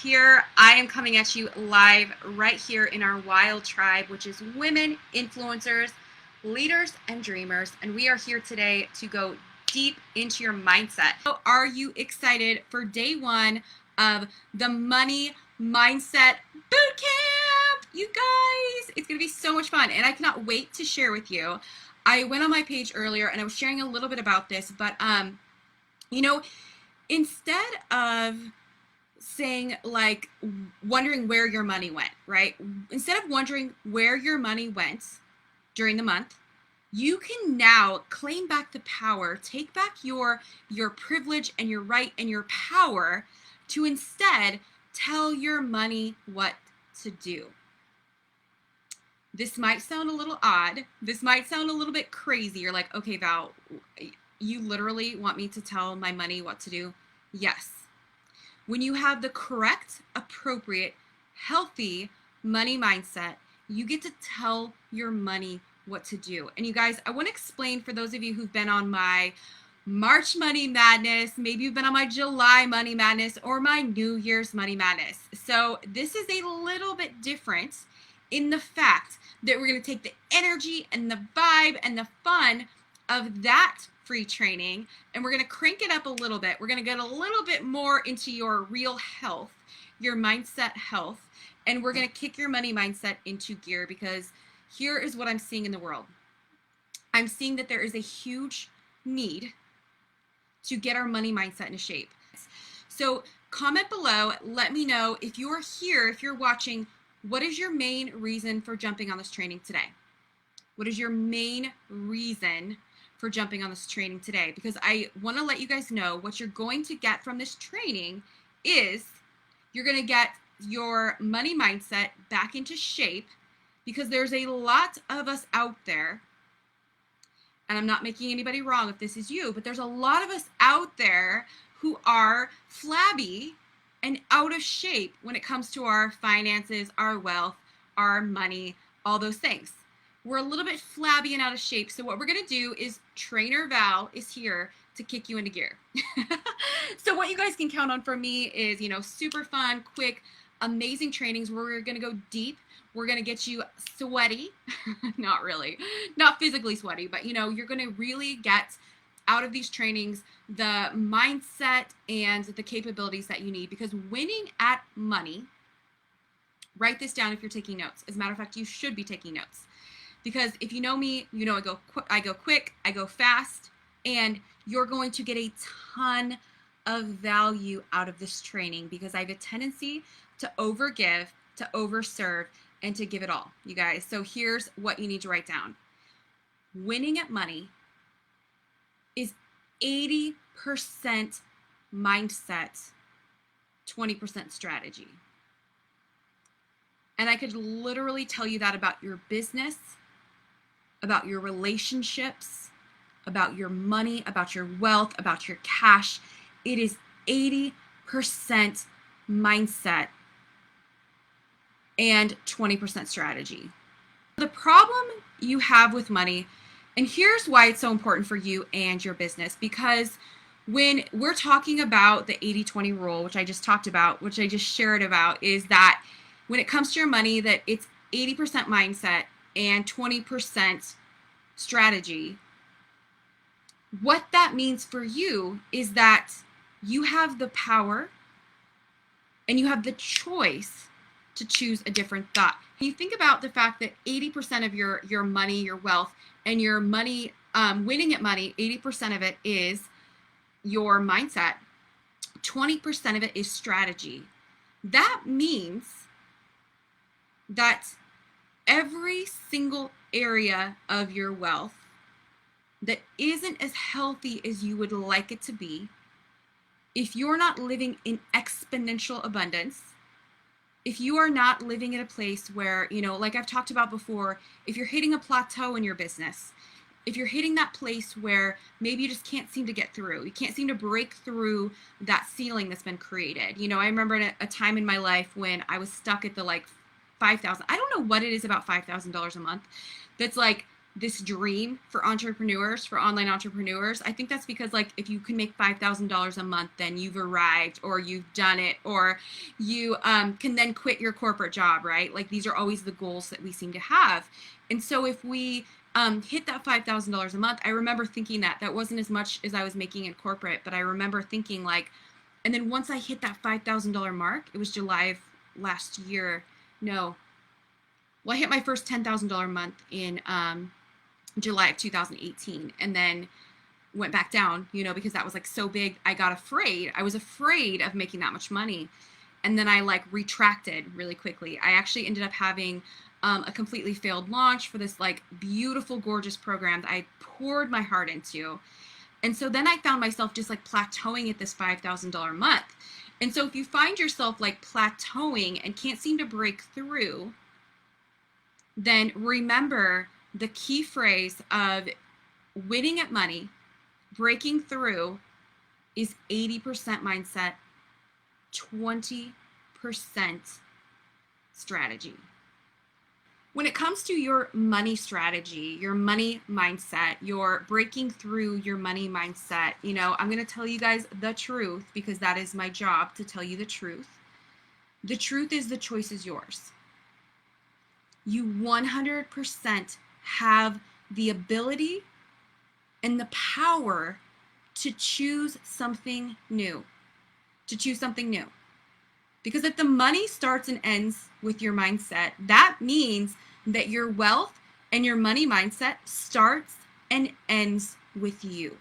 here. I am coming at you live right here in our wild tribe, which is women influencers, leaders, and dreamers. And we are here today to go deep into your mindset. So are you excited for day one of the Money Mindset Bootcamp? You guys, it's going to be so much fun. And I cannot wait to share with you. I went on my page earlier and I was sharing a little bit about this, but instead of saying like wondering where your money went, right? Instead of wondering where your money went during the month, you can now claim back the power, take back your privilege and your right and your power to instead tell your money what to do. This might sound a little odd. This might sound a little bit crazy. You're like, okay, Val, you literally want me to tell my money what to do? Yes. When you have the correct, appropriate, healthy money mindset, you get to tell your money what to do. And you guys, I want to explain for those of you who've been on my March Money Madness, maybe you've been on my July Money Madness or my New Year's Money Madness. So this is a little bit different in the fact that we're going to take the energy and the vibe and the fun of that free training and we're going to crank it up a little bit. We're going to get a little bit more into your real health, your mindset health, and we're going to kick your money mindset into gear because here is what I'm seeing in the world. I'm seeing that there is a huge need to get our money mindset into shape. So comment below, let me know if you're here, if you're watching, what is your main reason for jumping on this training today? What is your main reason for jumping on this training today? Because I want to let you guys know what you're going to get from this training is you're going to get your money mindset back into shape because there's a lot of us out there, and I'm not making anybody wrong if this is you, but there's a lot of us out there who are flabby and out of shape when it comes to our finances, our wealth, our money, all those things. We're a little bit flabby and out of shape. So what we're going to do is Trainer Val is here to kick you into gear. So what you guys can count on from me is, super fun, quick, amazing trainings where we're going to go deep. We're going to get you sweaty. Not really, not physically sweaty, but you're going to really get out of these trainings the mindset and the capabilities that you need, because winning at money, write this down if you're taking notes. As a matter of fact, you should be taking notes. Because if you know me, I go quick, I go fast, and you're going to get a ton of value out of this training because I have a tendency to overgive, to overserve, and to give it all, you guys. So here's what you need to write down. Winning at money is 80% mindset, 20% strategy. And I could literally tell you that about your business, about your relationships, about your money, about your wealth, about your cash. It is 80% mindset and 20% strategy. The problem you have with money, and here's why it's so important for you and your business, because when we're talking about the 80-20 rule, which I just talked about, which I just shared about, is that when it comes to your money, that it's 80% mindset and 20% strategy. What that means for you is that you have the power and you have the choice to choose a different thought. You think about the fact that 80% of your money, your wealth, and your money, winning at money, 80% of it is your mindset. 20% of it is strategy. That means that every single area of your wealth that isn't as healthy as you would like it to be, if you're not living in exponential abundance, if you are not living in a place where, like I've talked about before, if you're hitting a plateau in your business, if you're hitting that place where maybe you just can't seem to get through, you can't seem to break through that ceiling that's been created. I remember a time in my life when I was stuck at the $5,000. I don't know what it is about $5,000 a month that's like this dream for entrepreneurs, for online entrepreneurs. I think that's because, like, if you can make $5,000 a month, then you've arrived, or you've done it, or you can then quit your corporate job, right? Like, these are always the goals that we seem to have. And so if we hit that $5,000 a month, I remember thinking that wasn't as much as I was making in corporate, but I remember thinking, like, and then once I hit that $5,000 mark, it was July of last year. No, well, I hit my first $10,000 month in July of 2018, and then went back down, because that was like so big. I got afraid. I was afraid of making that much money. And then I like retracted really quickly. I actually ended up having a completely failed launch for this like beautiful, gorgeous program that I poured my heart into. And so then I found myself just like plateauing at this $5,000 a month. And so if you find yourself like plateauing and can't seem to break through, then remember the key phrase of winning at money, breaking through, is 80% mindset, 20% strategy. When it comes to your money strategy, your money mindset, your breaking through your money mindset, I'm going to tell you guys the truth, because that is my job, to tell you the truth. The truth is, the choice is yours. You 100% have the ability and the power to choose something new. Because if the money starts and ends with your mindset, that means that your wealth and your money mindset starts and ends with you.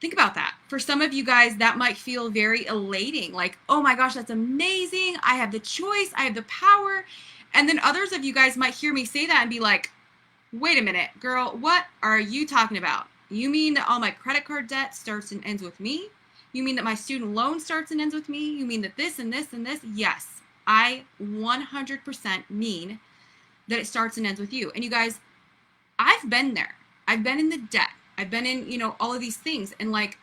Think about that. For some of you guys, that might feel very elating, like, oh my gosh, that's amazing. I have the choice, I have the power. And then others of you guys might hear me say that and be like, wait a minute, girl, what are you talking about? You mean that all my credit card debt starts and ends with me? You mean that my student loan starts and ends with me? You mean that this and this and this? Yes, I 100% mean that it starts and ends with you. And you guys, I've been there. I've been in the debt. I've been in, all of these things. And like,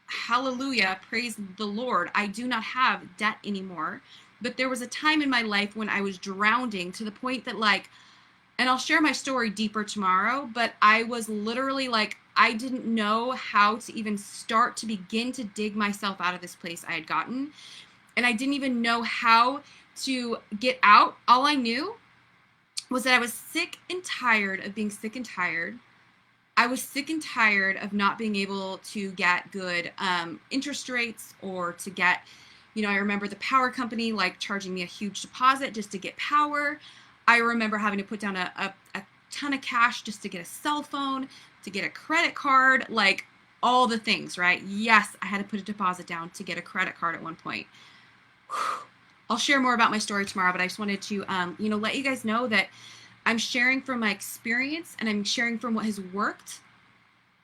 hallelujah, praise the Lord, I do not have debt anymore. But there was a time in my life when I was drowning, to the point that, like, and I'll share my story deeper tomorrow, but I was literally like, I didn't know how to even start to begin to dig myself out of this place I had gotten. And I didn't even know how to get out. All I knew was that I was sick and tired of being sick and tired. I was sick and tired of not being able to get good interest rates, or to get, I remember the power company like charging me a huge deposit just to get power. I remember having to put down a ton of cash just to get a cell phone, to get a credit card, like all the things, right? Yes, I had to put a deposit down to get a credit card at one point. I'll share more about my story tomorrow, but I just wanted to, let you guys know that I'm sharing from my experience, and I'm sharing from what has worked,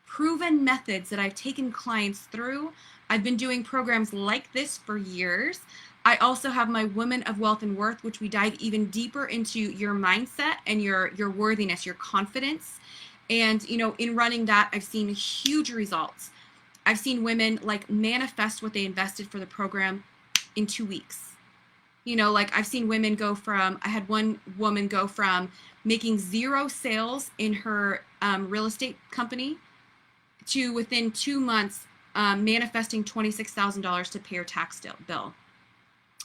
proven methods that I've taken clients through. I've been doing programs like this for years. I also have my Women of Wealth and Worth, which we dive even deeper into your mindset and your worthiness, your confidence. And, in running that, I've seen huge results. I've seen women like manifest what they invested for the program in 2 weeks. Like, I've seen women go from, I had one woman go from making 0 sales in her real estate company to within 2 months manifesting $26,000 to pay her tax bill.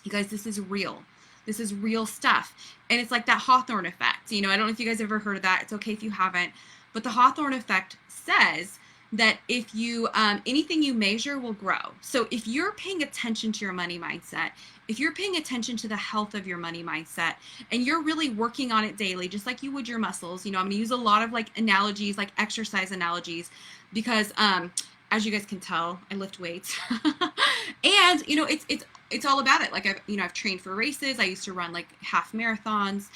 You guys, this is real. This is real stuff. And it's like that Hawthorne effect. I don't know if you guys ever heard of that. It's okay if you haven't. But the Hawthorne effect says that if you, anything you measure will grow. So if you're paying attention to your money mindset, if you're paying attention to the health of your money mindset, and you're really working on it daily, just like you would your muscles, I'm going to use a lot of like analogies, like exercise analogies, because as you guys can tell, I lift weights. And, it's all about it. Like, I've trained for races. I used to run like half marathons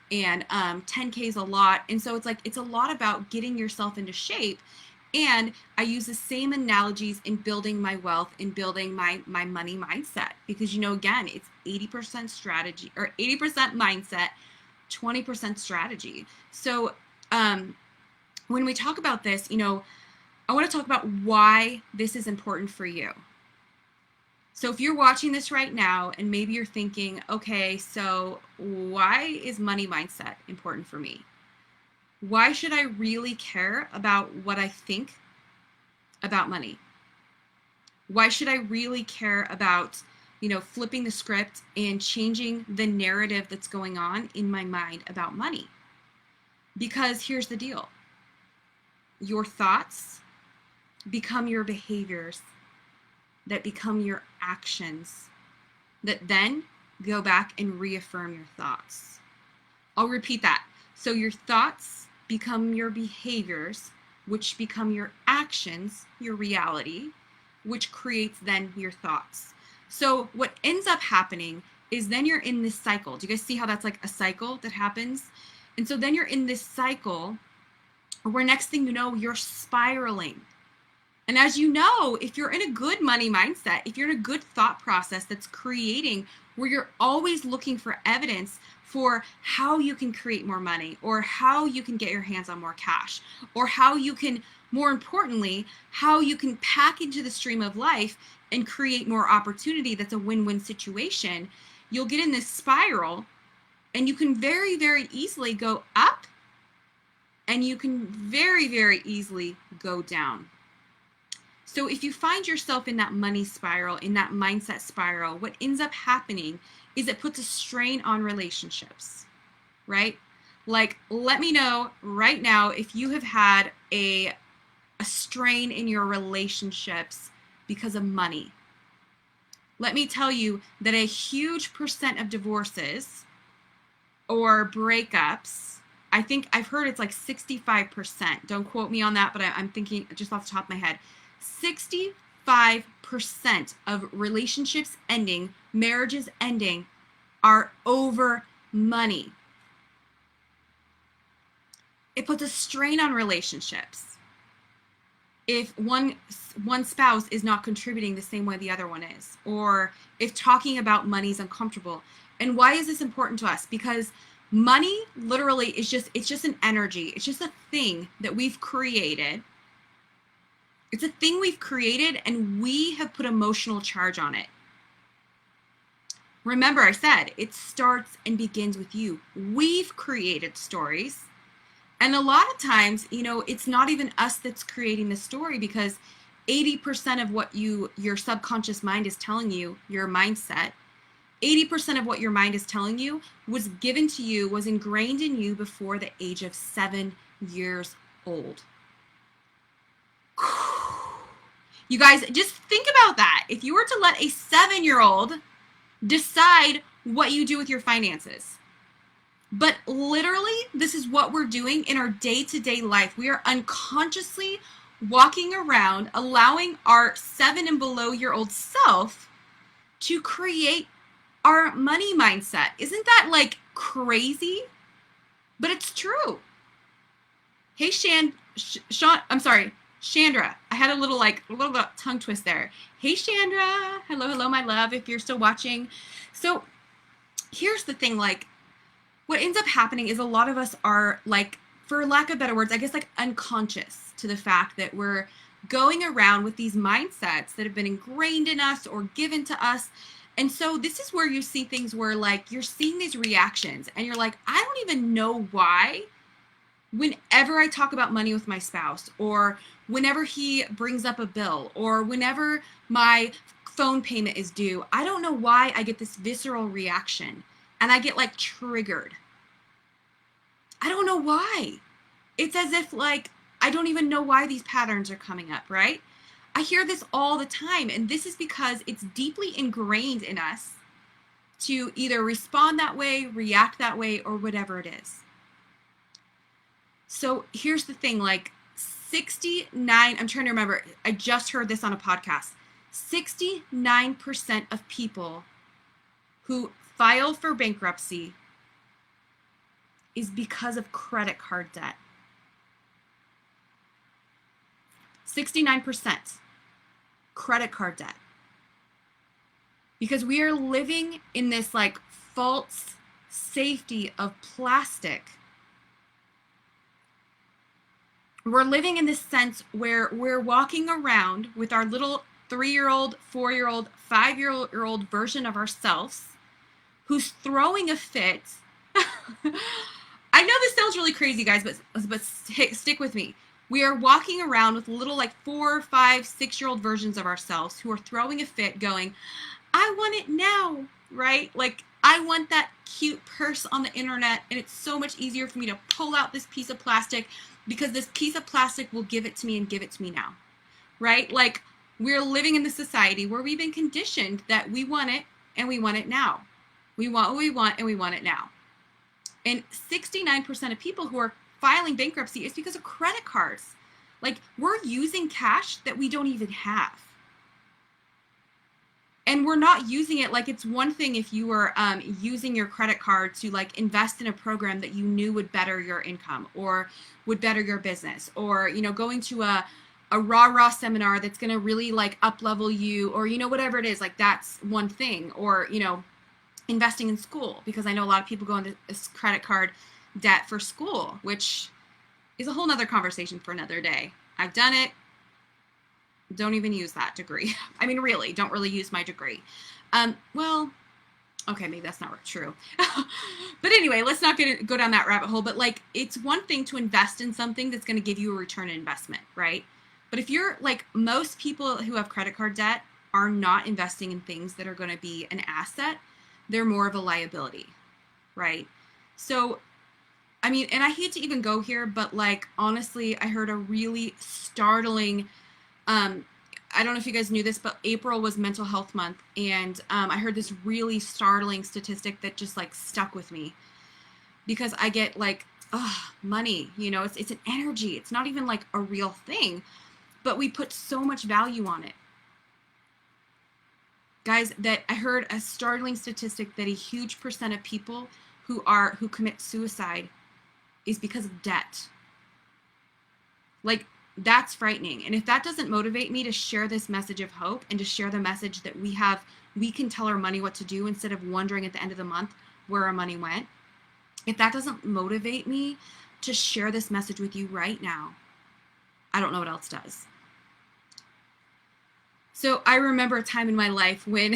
and 10Ks a lot. And so it's a lot about getting yourself into shape. And I use the same analogies in building my wealth, in building my money mindset, because, again, it's 80% strategy, or 80% mindset, 20% strategy. So when we talk about this, I want to talk about why this is important for you. So if you're watching this right now and maybe you're thinking, okay, so why is money mindset important for me? Why should I really care about what I think about money? Why should I really care about, flipping the script and changing the narrative that's going on in my mind about money? Because here's the deal. Your thoughts become your behaviors, that become your actions, that then go back and reaffirm your thoughts. I'll repeat that. So your thoughts become your behaviors, which become your actions, your reality, which creates then your thoughts. So what ends up happening is then you're in this cycle. Do you guys see how that's like a cycle that happens? And so then you're in this cycle where next thing you know, you're spiraling. And as you know, if you're in a good money mindset, if you're in a good thought process that's creating where you're always looking for evidence for how you can create more money, or how you can get your hands on more cash, or how you can, more importantly, how you can pack into the stream of life and create more opportunity that's a win-win situation, you'll get in this spiral and you can very, very easily go up, and you can very, very easily go down. So if you find yourself in that money spiral, in that mindset spiral, what ends up happening is it puts a strain on relationships, right? Like, let me know right now if you have had a strain in your relationships because of money. Let me tell you that a huge percent of divorces or breakups, I think I've heard it's like 65%. Don't quote me on that, but I'm thinking just off the top of my head. 65% of relationships ending, marriages ending, are over money. It puts a strain on relationships if one spouse is not contributing the same way the other one is, or if talking about money is uncomfortable. And why is this important to us? Because money literally is just an energy. It's just a thing that we've created. It's a thing we've created, and we have put emotional charge on it. Remember, I said it starts and begins with you. We've created stories. And a lot of times, it's not even us that's creating the story, because 80% of what your subconscious mind is telling you, your mindset, 80% of what your mind is telling you was given to you, was ingrained in you before the age of 7 years old. You guys, just think about that. If you were to let a 7-year-old decide what you do with your finances, but literally, this is what we're doing in our day-to-day life. We are unconsciously walking around, allowing our 7 and below year old self to create our money mindset. Isn't that like crazy? But it's true. Hey, Chandra. I had a little tongue twist there. Hey, Chandra. Hello, my love, if you're still watching. So here's the thing, what ends up happening is a lot of us are, for lack of better words, I guess, unconscious to the fact that we're going around with these mindsets that have been ingrained in us or given to us. And so this is where you see things where, you're seeing these reactions and you're like, I don't even know why. Whenever I talk about money with my spouse, or whenever he brings up a bill, or whenever my phone payment is due, I don't know why I get this visceral reaction and I get triggered. I don't know why. It's as if I don't even know why these patterns are coming up, right? I hear this all the time, and this is because it's deeply ingrained in us to either respond that way, react that way, or whatever it is. So here's the thing, 69, I'm trying to remember, I just heard this on a podcast. 69% of people who file for bankruptcy is because of credit card debt. 69% credit card debt. Because we are living in this false safety of plastic. We're living in this sense where we're walking around with our little 3-year-old, 4-year-old, 5-year-old version of ourselves who's throwing a fit. I I know this sounds really crazy, guys, but stick with me. We are walking around with little like 4, 5, 6-year-old versions of ourselves who are throwing a fit going, I want it now, right? Like, I want that cute purse on the internet, and it's so much easier for me to pull out this piece of plastic because this piece of plastic will give it to me and give it to me now, right? Like, we're living in the society where we've been conditioned that we want it and we want it now. We want what we want and we want it now. And 69% of people who are filing bankruptcy is because of credit cards. Like, we're using cash that we don't even have. And we're not using it like it's one thing if you were using your credit card to like invest in a program that you knew would better your income or would better your business, or, you know, going to a rah-rah seminar that's going to really like up level you, or, you know, whatever it is, like that's one thing. Or, you know, investing in school, because I know a lot of people go into this credit card debt for school, which is a whole nother conversation for another day. I've done it. Don't even use that degree. I mean, really, don't really use my degree. Well, okay, maybe that's not true. But anyway, let's not go down that rabbit hole. But like, it's one thing to invest in something that's going to give you a return on investment, right? But if you're like, most people who have credit card debt are not investing in things that are going to be an asset. They're more of a liability, right? So, I mean, and I hate to even go here, but like, honestly, I heard a really startling, I don't know if you guys knew this, but April was Mental Health Month. And I heard this really startling statistic that just like stuck with me, because I get like, money, you know, it's an energy. It's not even like a real thing, but we put so much value on it. Guys, that I heard a startling statistic that a huge percent of people who commit suicide is because of debt. Like, that's frightening. And if that doesn't motivate me to share this message of hope and to share the message that we can tell our money what to do instead of wondering at the end of the month where our money went, if that doesn't motivate me to share this message with you right now, I don't know what else does. So I remember a time in my life when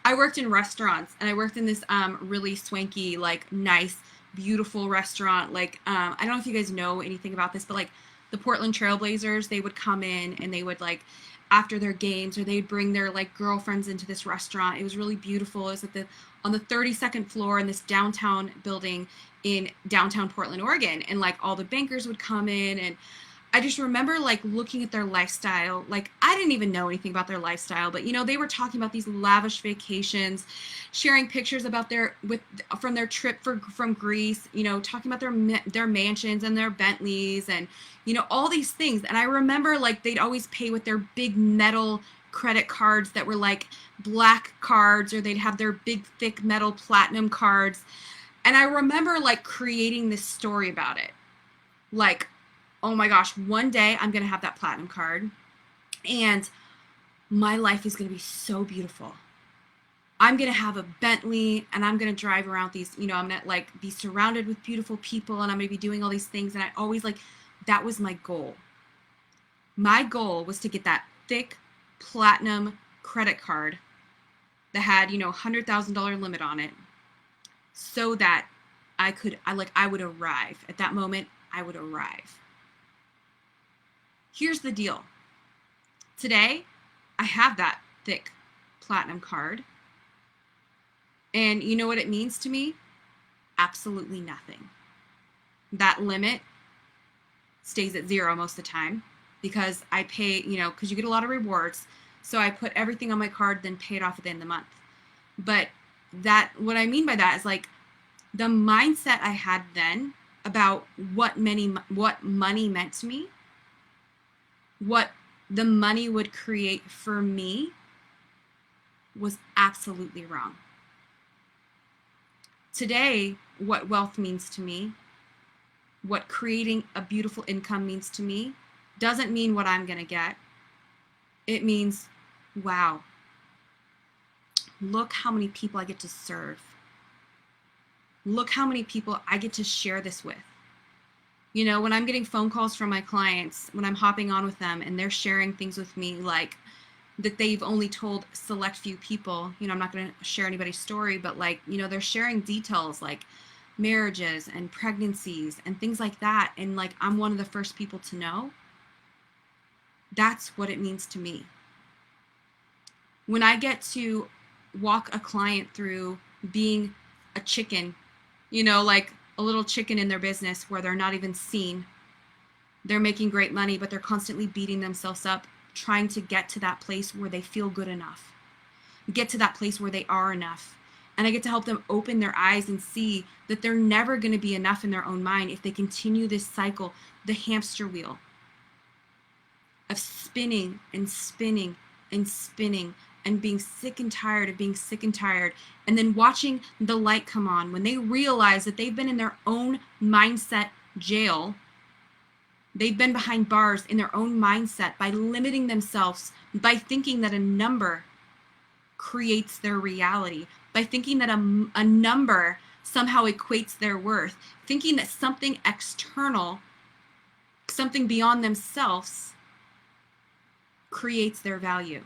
I worked in restaurants, and I worked in this really swanky, like nice, beautiful restaurant. Like, I don't know if you guys know anything about this, but like the Portland Trailblazers, they would come in and they would like, after their games, or they'd bring their like girlfriends into this restaurant. It was really beautiful. It was on the 32nd floor in this downtown building in downtown Portland, Oregon. And like all the bankers would come in, and I just remember like looking at their lifestyle. Like, I didn't even know anything about their lifestyle, but you know, they were talking about these lavish vacations, sharing pictures about from their trip from Greece, you know, talking about their mansions and their Bentleys and, you know, all these things. And I remember like they'd always pay with their big metal credit cards that were like black cards, or they'd have their big thick metal platinum cards. And I remember like creating this story about it. Like, oh my gosh, one day I'm going to have that platinum card and my life is going to be so beautiful. I'm going to have a Bentley and I'm going to drive around these, you know, I'm going to like be surrounded with beautiful people and I'm going to be doing all these things. And I always like, that was my goal. My goal was to get that thick platinum credit card that had, you know, $100,000 limit on it, so that I would arrive at that moment. I would arrive. Here's the deal. Today, I have that thick platinum card. And you know what it means to me? Absolutely nothing. That limit stays at zero most of the time, because I pay, you know, because you get a lot of rewards. So I put everything on my card, then pay it off at the end of the month. But what I mean by that is like the mindset I had then about what money meant to me, what the money would create for me, was absolutely wrong. Today, what wealth means to me, what creating a beautiful income means to me, doesn't mean what I'm going to get. It means, wow, look how many people I get to serve. Look how many people I get to share this with. You know, when I'm getting phone calls from my clients, when I'm hopping on with them and they're sharing things with me like that they've only told select few people, you know, I'm not going to share anybody's story, but like, you know, they're sharing details like marriages and pregnancies and things like that, and like I'm one of the first people to know, that's what it means to me. When I get to walk a client through being a chicken, like a little chicken in their business where they're not even seen, they're making great money, but they're constantly beating themselves up, trying to get to that place where they feel good enough, get to that place where they are enough. And I get to help them open their eyes and see that they're never going to be enough in their own mind if they continue this cycle, the hamster wheel of spinning and spinning and spinning and being sick and tired of being sick and tired, and then watching the light come on when they realize that they've been in their own mindset jail. They've been behind bars in their own mindset by limiting themselves, by thinking that a number creates their reality, by thinking that a number somehow equates their worth, thinking that something external, something beyond themselves, creates their value.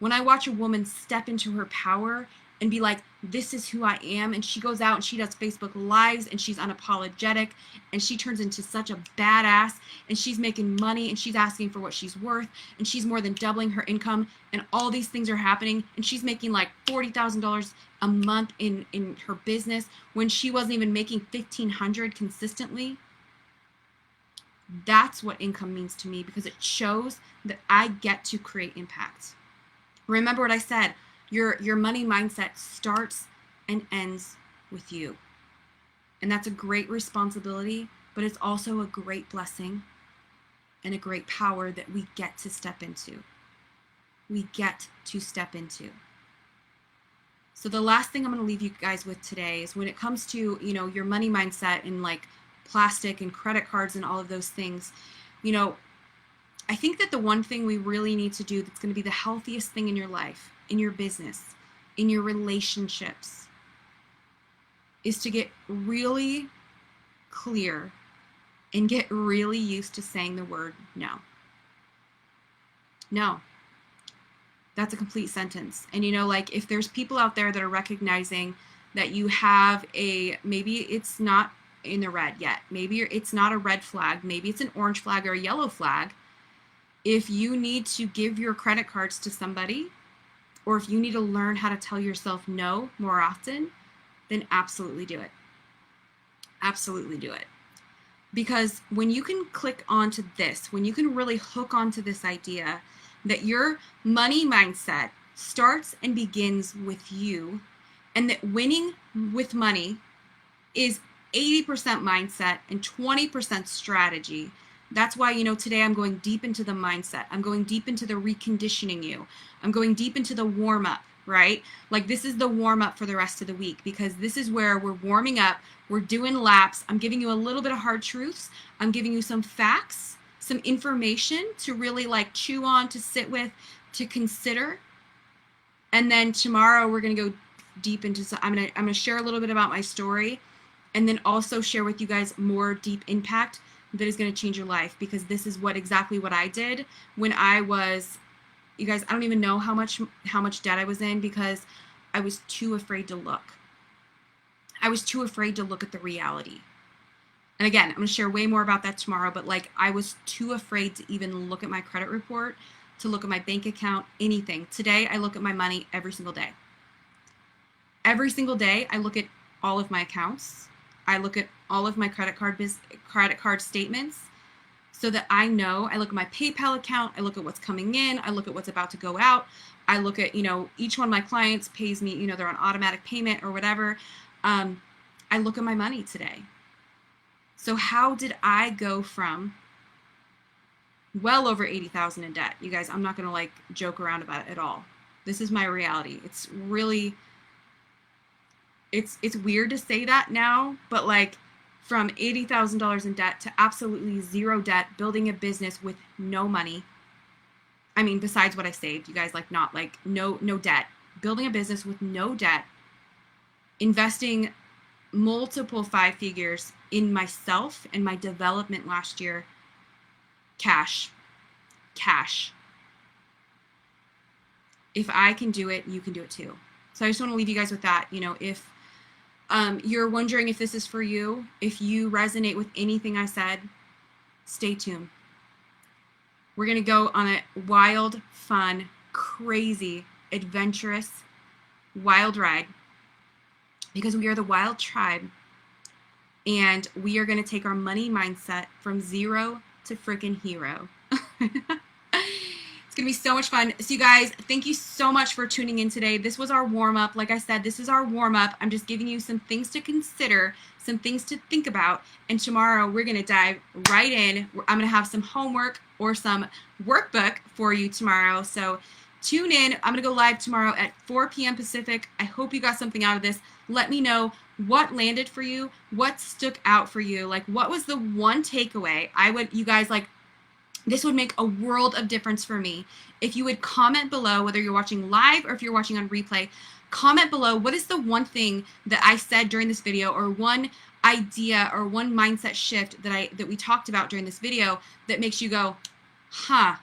When I watch a woman step into her power and be like, this is who I am, and she goes out and she does Facebook Lives and she's unapologetic and she turns into such a badass and she's making money and she's asking for what she's worth and she's more than doubling her income and all these things are happening and she's making like $40,000 a month in her business when she wasn't even making $1,500 consistently. That's what income means to me, because it shows that I get to create impact. Remember what I said, your money mindset starts and ends with you. And that's a great responsibility, but it's also a great blessing and a great power that we get to step into. We get to step into. So the last thing I'm going to leave you guys with today is when it comes to, your money mindset and like plastic and credit cards and all of those things, I think that the one thing we really need to do that's going to be the healthiest thing in your life, in your business, in your relationships, is to get really clear and get really used to saying the word no. No. That's a complete sentence. And if there's people out there that are recognizing that you have maybe it's not in the red yet, maybe it's not a red flag, maybe it's an orange flag or a yellow flag. If you need to give your credit cards to somebody, or if you need to learn how to tell yourself no more often, then absolutely do it. Absolutely do it. Because when you can click onto this, when you can really hook onto this idea that your money mindset starts and begins with you, and that winning with money is 80% mindset and 20% strategy. That's why, today I'm going deep into the mindset. I'm going deep into the reconditioning you. I'm going deep into the warm up, right? Like this is the warm up for the rest of the week, because this is where we're warming up. We're doing laps. I'm giving you a little bit of hard truths. I'm giving you some facts, some information to really like chew on, to sit with, to consider. And then tomorrow we're going to go deep into, I'm going to share a little bit about my story, and then also share with you guys more deep impact that is going to change your life, because this is exactly what I did when I was, you guys, I don't even know how much debt I was in, because I was too afraid to look. I was too afraid to look at the reality. And again, I'm going to share way more about that tomorrow, but like I was too afraid to even look at my credit report, to look at my bank account, anything. Today, I look at my money every single day. Every single day, I look at all of my accounts. I look at all of my credit card statements, so that I know. I look at my PayPal account. I look at what's coming in. I look at what's about to go out. I look at, each one of my clients pays me, they're on automatic payment or whatever. I look at my money today. So how did I go from well over 80,000 in debt? You guys, I'm not going to like joke around about it at all. This is my reality. It's really, it's weird to say that now, but like from $80,000 in debt to absolutely zero debt, building a business with no money. I mean, besides what I saved, you guys, like not like no debt, building a business with no debt, investing multiple 5 figures in myself and my development last year, cash. If I can do it, you can do it too. So I just want to leave you guys with that. If you're wondering if this is for you, if you resonate with anything I said, stay tuned. We're going to go on a wild, fun, crazy, adventurous, wild ride because we are the wild tribe, and we are going to take our money mindset from zero to freaking hero. It's going to be so much fun. So you guys, thank you so much for tuning in today. This was our warm-up. Like I said, this is our warm-up. I'm just giving you some things to consider, some things to think about. And tomorrow we're going to dive right in. I'm going to have some homework or some workbook for you tomorrow. So tune in. I'm going to go live tomorrow at 4 p.m. Pacific. I hope you got something out of this. Let me know what landed for you, what stuck out for you. Like, what was the one takeaway? You guys, like, this would make a world of difference for me. If you would comment below, whether you're watching live or if you're watching on replay, comment below what is the one thing that I said during this video, or one idea or one mindset shift that we talked about during this video that makes you go, huh,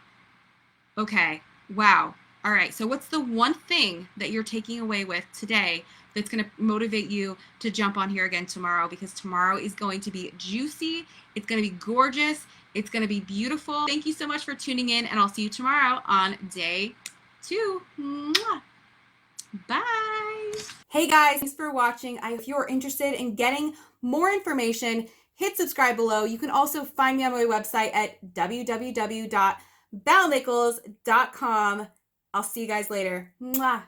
okay, wow. All right, so what's the one thing that you're taking away with today that's going to motivate you to jump on here again tomorrow? Because tomorrow is going to be juicy. It's going to be gorgeous. It's going to be beautiful. Thank you so much for tuning in, and I'll see you tomorrow on day 2. Mwah. Bye. Hey guys, thanks for watching. If you're interested in getting more information, hit subscribe below. You can also find me on my website at www.valnichols.com. I'll see you guys later. Mwah.